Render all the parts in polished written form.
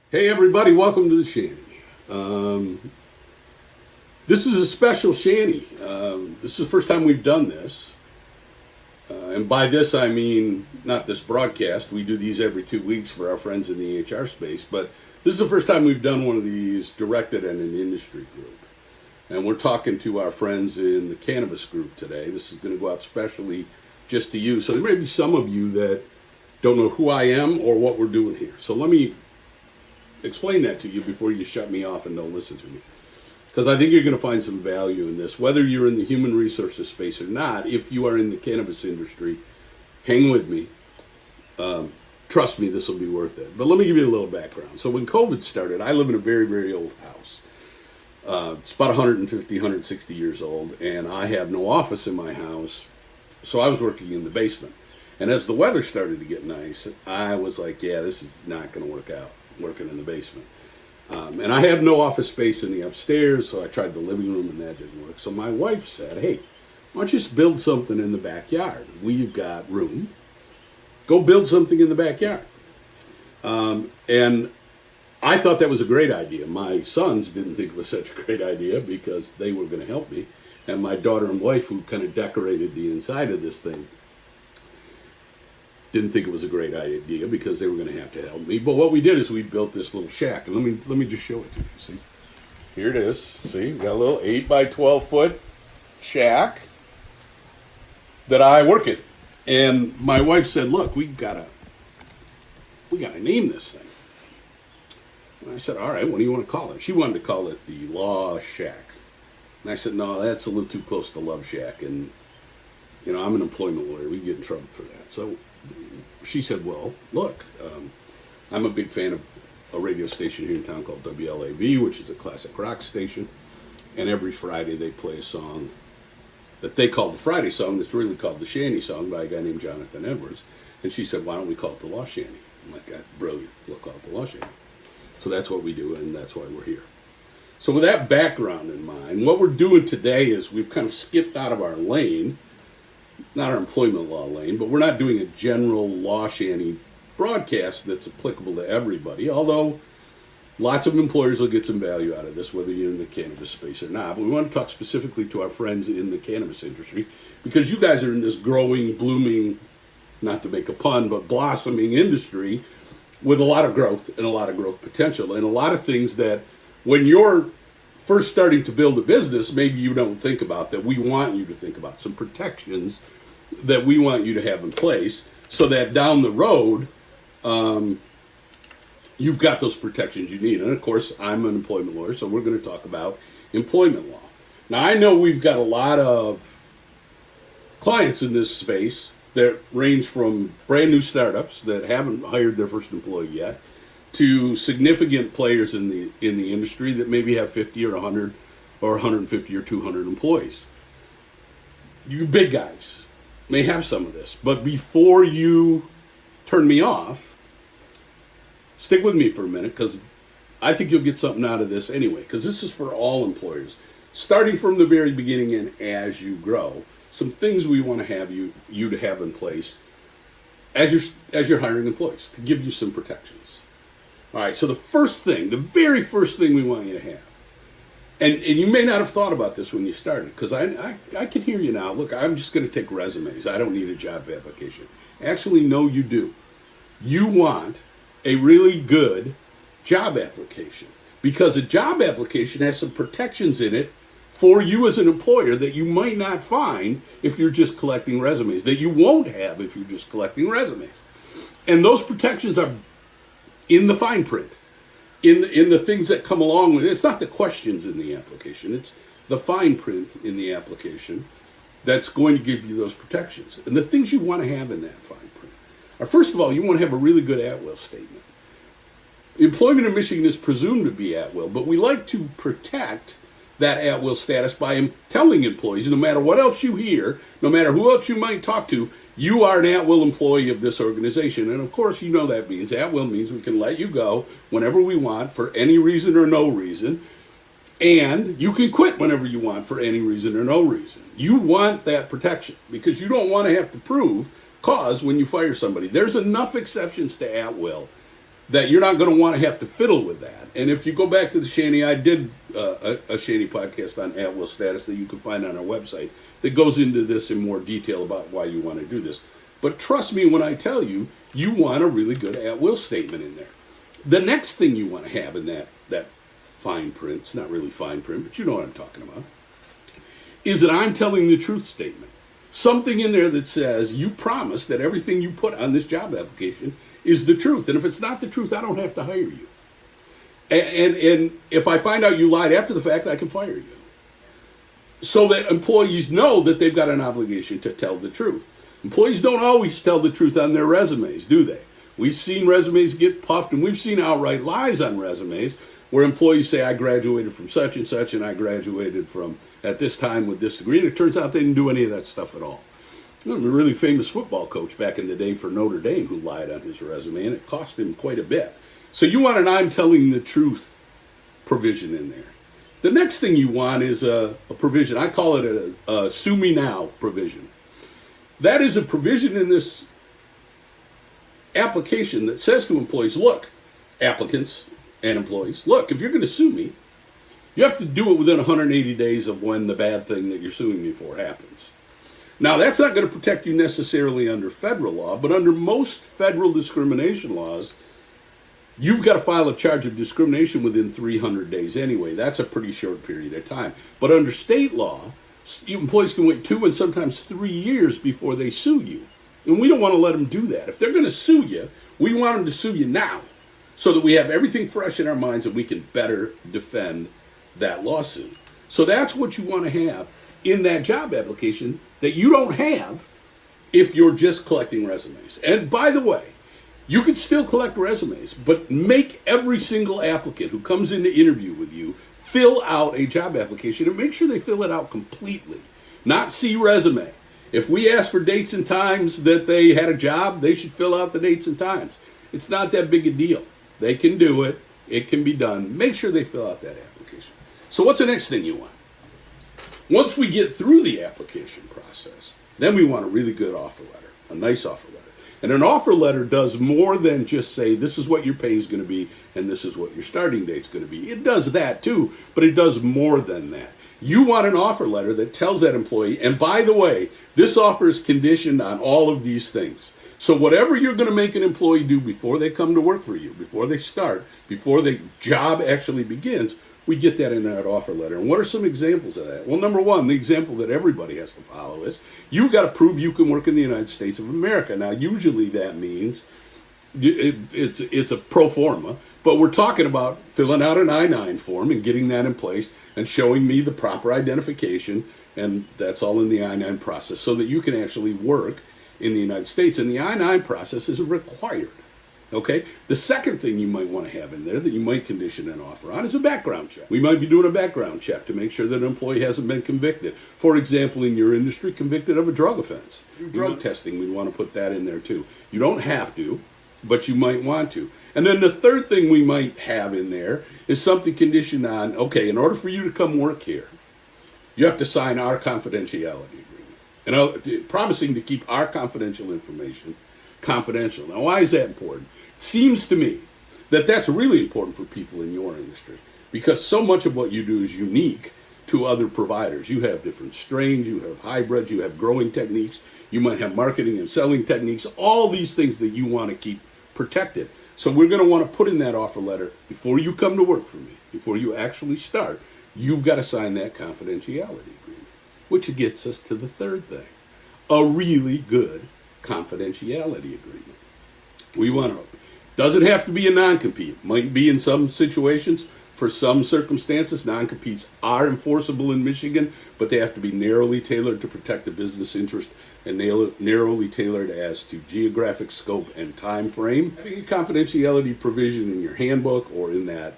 Hey everybody, welcome to the Shanty. This is a special Shanty. This is the first time we've done this. And by this I mean not this broadcast. We do these every 2 weeks for our friends in the HR space. But this is the first time we've done one of these directed at an industry group. And we're talking to our friends in the cannabis group today. This is going to go out specially just to you. So there may be some of you that don't know who I am or what we're doing here. So let me explain that to you before you shut me off and don't listen to me. Because I think you're going to find some value in this. Whether you're in the human resources space or not, if you are in the cannabis industry, hang with me. Trust me, this will be worth it. But let me give you a little background. So when COVID started, I live in a very, very old house. It's about 150, 160 years old, and I have no office in my house. So I was working in the basement. And as the weather started to get nice, I was like, yeah, this is not going to work out, working in the basement. And I had no office space in the upstairs, so I tried the living room, and that didn't work. So my wife said, hey, why don't you just build something in the backyard? We've got room. Go build something in the backyard. And I thought that was a great idea. My sons didn't think it was such a great idea because they were going to help me. And my daughter and wife, who kind of decorated the inside of this thing, didn't think it was a great idea because they were going to have to help me. But what we did is we built this little shack. And let me just show it to you. See? Here it is. See? We got a little 8 by 12 foot shack that I work in. And my wife said, look, we gotta name this thing. And I said, all right, what do you want to call it? She wanted to call it the Lost Shack. And I said, no, that's a little too close to Love Shack. And, you know, I'm an employment lawyer. We get in trouble for that. So she said, well, look, I'm a big fan of a radio station here in town called WLAV, which is a classic rock station. And every Friday they play a song that they call the Friday song that's really called the Shanty song by a guy named Jonathan Edwards. And she said, why don't we call it the Lost Shanty? I'm like, that's brilliant. We'll call it the Lost Shanty. So that's what we do, and that's why we're here. So with that background in mind, what we're doing today is we've kind of skipped out of our lane, not our employment law lane, but we're not doing a general law shanty broadcast that's applicable to everybody, although lots of employers will get some value out of this, whether you're in the cannabis space or not. But we want to talk specifically to our friends in the cannabis industry because you guys are in this growing, blooming, not to make a pun, but blossoming industry with a lot of growth and a lot of growth potential and a lot of things that when you're first starting to build a business, maybe you don't think about that we want you to think about. Some protections that we want you to have in place so that down the road, you've got those protections you need. And of course, I'm an employment lawyer, so we're going to talk about employment law. Now, I know we've got a lot of clients in this space that range from brand new startups that haven't hired their first employee yet to significant players in the industry that maybe have 50 or 100 or 150 or 200 employees. You big guys may have some of this, but before you turn me off, stick with me for a minute because I think you'll get something out of this anyway, because this is for all employers, starting from the very beginning and as you grow. Some things we want to have you to have in place as you're hiring employees to give you some protections. All right, so the very first thing we want you to have, and you may not have thought about this when you started, because I can hear you now. Look, I'm just going to take resumes. I don't need a job application. Actually, no, you do. You want a really good job application because a job application has some protections in it for you as an employer that you might not find if you're just collecting resumes, that you won't have if you're just collecting resumes. And those protections are in the fine print, in the things that come along with it. It's not the questions in the application, it's the fine print in the application that's going to give you those protections. And the things you want to have in that fine print are, first of all, you want to have a really good at-will statement. Employment in Michigan is presumed to be at-will, but we like to protect that at-will status by telling employees, no matter what else you hear, no matter who else you might talk to, you are an at-will employee of this organization. And of course, you know that means at-will means we can let you go whenever we want for any reason or no reason. And you can quit whenever you want for any reason or no reason. You want that protection because you don't want to have to prove cause when you fire somebody. There's enough exceptions to at-will that you're not going to want to have to fiddle with that. And if you go back to the Shanty, I did a Shanty podcast on at-will status that you can find on our website that goes into this in more detail about why you want to do this. But trust me when I tell you, you want a really good at-will statement in there. The next thing you want to have in that fine print, it's not really fine print, but you know what I'm talking about, is that I'm telling the truth statement. Something in there that says you promise that everything you put on this job application is the truth. And if it's not the truth, I don't have to hire you. And if I find out you lied after the fact, I can fire you. So that employees know that they've got an obligation to tell the truth. Employees don't always tell the truth on their resumes, do they? We've seen resumes get puffed, and we've seen outright lies on resumes where employees say, I graduated from such, and I graduated from at this time with this degree. And it turns out they didn't do any of that stuff at all. A really famous football coach back in the day for Notre Dame who lied on his resume, and it cost him quite a bit. So you want an I'm telling the truth provision in there. The next thing you want is a provision. I call it a sue me now provision. That is a provision in this application that says to employees, look, applicants and employees, look, if you're going to sue me, you have to do it within 180 days of when the bad thing that you're suing me for happens. Now, that's not going to protect you necessarily under federal law, but under most federal discrimination laws, you've got to file a charge of discrimination within 300 days anyway. That's a pretty short period of time. But under state law, employees can wait 2 and sometimes 3 years before they sue you. And we don't want to let them do that. If they're going to sue you, we want them to sue you now so that we have everything fresh in our minds and we can better defend that lawsuit. So that's what you want to have in that job application that you don't have if you're just collecting resumes. And by the way, you can still collect resumes, but make every single applicant who comes in to interview with you fill out a job application and make sure they fill it out completely, not see resume. If we ask for dates and times that they had a job, they should fill out the dates and times. It's not that big a deal. They can do it. It can be done. Make sure they fill out that application. So what's the next thing you want? Once we get through the application process, then we want a really good offer letter, a nice offer letter. And an offer letter does more than just say, this is what your pay is going to be, and this is what your starting date's going to be. It does that too, but it does more than that. You want an offer letter that tells that employee, and by the way, this offer is conditioned on all of these things. So whatever you're going to make an employee do before they come to work for you, before they start, before the job actually begins, we get that in that offer letter. And what are some examples of that? Well, number one, the example that everybody has to follow is you've got to prove you can work in the United States of America. Now, usually that means it's a pro forma, but we're talking about filling out an I-9 form and getting that in place and showing me the proper identification, and that's all in the I-9 process so that you can actually work in the United States. And the I-9 process is required. Okay? The second thing you might want to have in there that you might condition an offer on is a background check. We might be doing a background check to make sure that an employee hasn't been convicted. For example, in your industry, convicted of a drug offense. Drug testing, we'd want to put that in there too. You don't have to, but you might want to. And then the third thing we might have in there is something conditioned on, okay, in order for you to come work here, you have to sign our confidentiality agreement. And promising to keep our confidential information confidential. Now, why is that important? It seems to me that that's really important for people in your industry because so much of what you do is unique to other providers. You have different strains, you have hybrids, you have growing techniques, you might have marketing and selling techniques, all these things that you want to keep protected. So we're going to want to put in that offer letter before you come to work for me, before you actually start, you've got to sign that confidentiality agreement, which gets us to the third thing, a really good confidentiality agreement. We want to, doesn't have to be a non-compete. Might be in some situations, for some circumstances, non-competes are enforceable in Michigan, but they have to be narrowly tailored to protect the business interest and narrowly tailored as to geographic scope and time frame. Having a confidentiality provision in your handbook or in that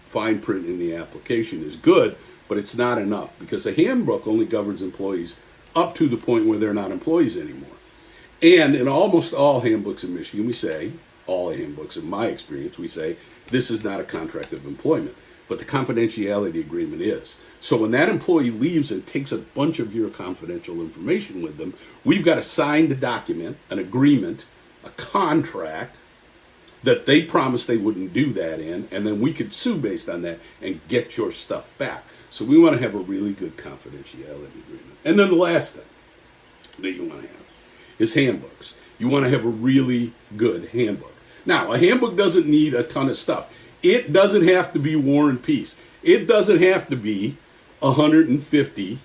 fine print in the application is good, but it's not enough because the handbook only governs employees up to the point where they're not employees anymore. And in almost all handbooks in Michigan, we say, all handbooks in my experience, we say, this is not a contract of employment, but the confidentiality agreement is. So when that employee leaves and takes a bunch of your confidential information with them, we've got a signed document, an agreement, a contract that they promised they wouldn't do that in, and then we could sue based on that and get your stuff back. So we want to have a really good confidentiality agreement. And then the last thing that you want to have is handbooks. You want to have a really good handbook. Now, a handbook doesn't need a ton of stuff. It doesn't have to be War and Peace. It doesn't have to be 150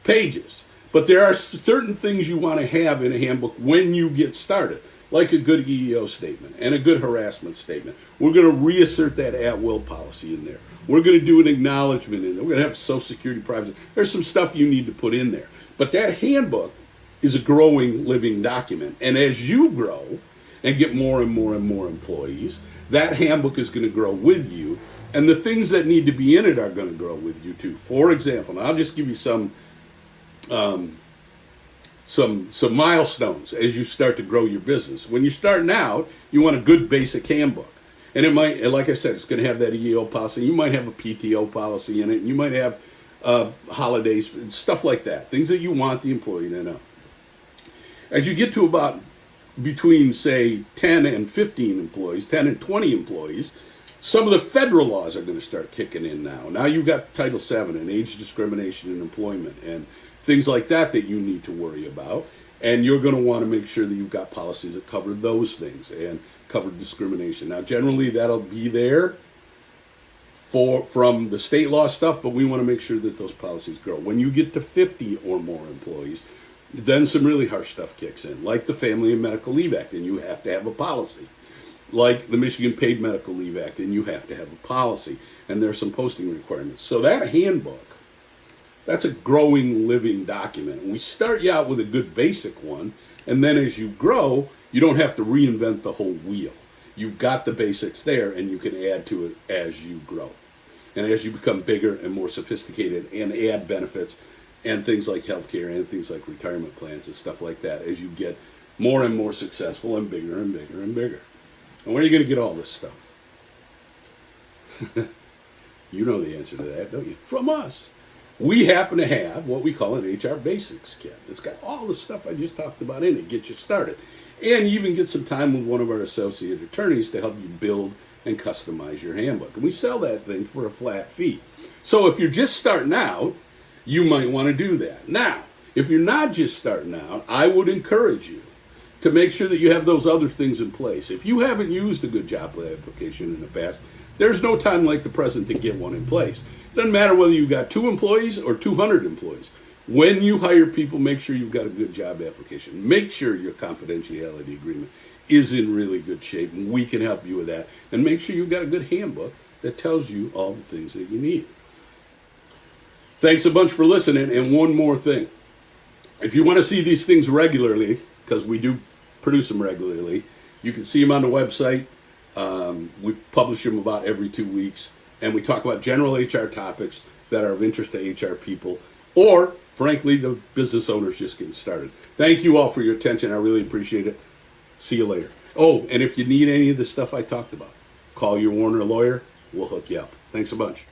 pages. But there are certain things you want to have in a handbook when you get started, like a good EEO statement and a good harassment statement. We're going to reassert that at-will policy in there. We're going to do an acknowledgement in there. We're going to have Social Security privacy. There's some stuff you need to put in there. But that handbook is a growing, living document. And as you grow and get more and more and more employees, that handbook is going to grow with you. And the things that need to be in it are going to grow with you too. For example, and I'll just give you some milestones as you start to grow your business. When you're starting out, you want a good basic handbook. And it might, like I said, it's going to have that EEO policy. You might have a PTO policy in it. And you might have holidays, stuff like that. Things that you want the employee to know. As you get to about between, say, 10 and 15 employees, 10 and 20 employees, some of the federal laws are going to start kicking in now. Now you've got Title VII and age discrimination in employment and things like that that you need to worry about. And you're going to want to make sure that you've got policies that cover those things and cover discrimination. Now, generally, that'll be there from the state law stuff, but we want to make sure that those policies grow. When you get to 50 or more employees, then some really harsh stuff kicks in, like the Family and Medical Leave Act, and you have to have a policy. Like the Michigan Paid Medical Leave Act, and you have to have a policy. And there's some posting requirements. So that handbook, that's a growing, living document. And we start you out with a good basic one, and then as you grow, you don't have to reinvent the whole wheel. You've got the basics there, and you can add to it as you grow. And as you become bigger and more sophisticated and add benefits and things like healthcare and things like retirement plans and stuff like that, as you get more and more successful and bigger and bigger and bigger. And where are you going to get all this stuff? You know the answer to that, don't you? From us. We happen to have what we call an HR Basics Kit. It's got all the stuff I just talked about in it, get you started. And you even get some time with one of our associate attorneys to help you build and customize your handbook. And we sell that thing for a flat fee. So if you're just starting out, you might want to do that. Now, if you're not just starting out, I would encourage you to make sure that you have those other things in place. If you haven't used a good job application in the past, there's no time like the present to get one in place. Doesn't matter whether you've got 2 employees or 200 employees. When you hire people, make sure you've got a good job application. Make sure your confidentiality agreement is in really good shape, and we can help you with that. And make sure you've got a good handbook that tells you all the things that you need. Thanks a bunch for listening, and one more thing. If you want to see these things regularly, because we do produce them regularly, you can see them on the website. We publish them about every 2 weeks, and we talk about general HR topics that are of interest to HR people, or, frankly, the business owners just getting started. Thank you all for your attention. I really appreciate it. See you later. Oh, and if you need any of the stuff I talked about, call your Warner lawyer. We'll hook you up. Thanks a bunch.